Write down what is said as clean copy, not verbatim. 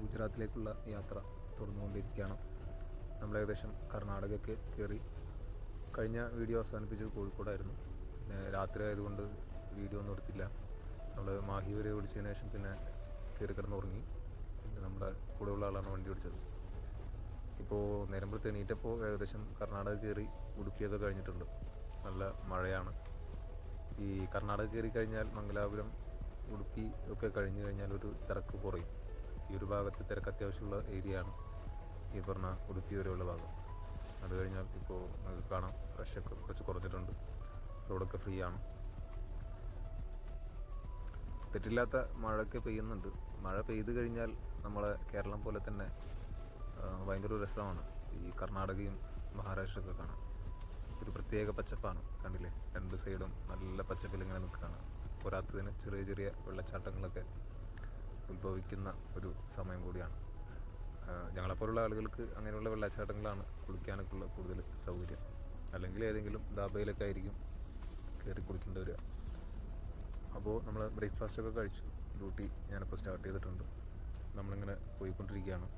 ഗുജറാത്തിലേക്കുള്ള യാത്ര തുടർന്നുകൊണ്ടിരിക്കുകയാണ്. നമ്മൾ ഏകദേശം കർണാടകയ്ക്ക് കയറി. കഴിഞ്ഞ വീഡിയോ അവസാനിപ്പിച്ചത് കോഴിക്കോടായിരുന്നു. പിന്നെ രാത്രി ആയതുകൊണ്ട് വീഡിയോ ഒന്നും എടുത്തില്ല. നമ്മൾ മാഹി വരെ ഓടിച്ചതിന് ശേഷം പിന്നെ കയറി കിടന്നുറങ്ങി. പിന്നെ നമ്മുടെ കൂടെയുള്ള ആളാണ് വണ്ടി ഓടിച്ചത്. ഇപ്പോൾ നേരമ്പഴത്ത് എണീറ്റപ്പോൾ ഏകദേശം കർണാടക കയറി ഉടുപ്പിയൊക്കെ കഴിഞ്ഞിട്ടുണ്ട്. നല്ല മഴയാണ്. ഈ കർണാടക കയറി കഴിഞ്ഞാൽ മംഗലാപുരം, ഉടുപ്പി ഒക്കെ കഴിഞ്ഞ് കഴിഞ്ഞാൽ ഒരു തിരക്ക് കുറയും. ഈ ഒരു ഭാഗത്ത് തിരക്ക് അത്യാവശ്യമുള്ള ഏരിയയാണ് ഈ പറഞ്ഞ ഉടുപ്പി വരെയുള്ള ഭാഗം. അത് കഴിഞ്ഞാൽ ഇപ്പോൾ നമുക്ക് കാണാം റഷൊക്കെ കുറച്ച് കുറഞ്ഞിട്ടുണ്ട്. റോഡൊക്കെ ഫ്രീ ആണ്. തെറ്റില്ലാത്ത മഴയൊക്കെ പെയ്യുന്നുണ്ട്. മഴ പെയ്ത് കഴിഞ്ഞാൽ നമ്മളെ കേരളം പോലെ തന്നെ ഭയങ്കര രസമാണ് ഈ കർണാടകയും മഹാരാഷ്ട്രയൊക്കെ കാണാം. ഒരു പ്രത്യേക പച്ചപ്പാണ്. കണ്ടില്ലേ, രണ്ട് സൈഡും നല്ല പച്ചപ്പിൽ ഇങ്ങനെ നിൽക്കുകയാണ്. പോരാത്തതിന് ചെറിയ ചെറിയ വെള്ളച്ചാട്ടങ്ങളൊക്കെ ഉത്ഭവിക്കുന്ന ഒരു സമയം കൂടിയാണ്. ഞങ്ങളെപ്പോലുള്ള ആളുകൾക്ക് അങ്ങനെയുള്ള വെള്ളച്ചാട്ടങ്ങളാണ് കുളിക്കാനൊക്കെയുള്ള കൂടുതൽ സൗകര്യം. അല്ലെങ്കിൽ ഏതെങ്കിലും ദാബയിലൊക്കെ ആയിരിക്കും കയറി കുളിക്കേണ്ടി വരിക. അപ്പോൾ നമ്മൾ ബ്രേക്ക്ഫാസ്റ്റൊക്കെ കഴിച്ചു. ഡ്യൂട്ടി ഞാനിപ്പോൾ സ്റ്റാർട്ട് ചെയ്തിട്ടുണ്ട്. നമ്മളിങ്ങനെ പോയിക്കൊണ്ടിരിക്കുകയാണ്.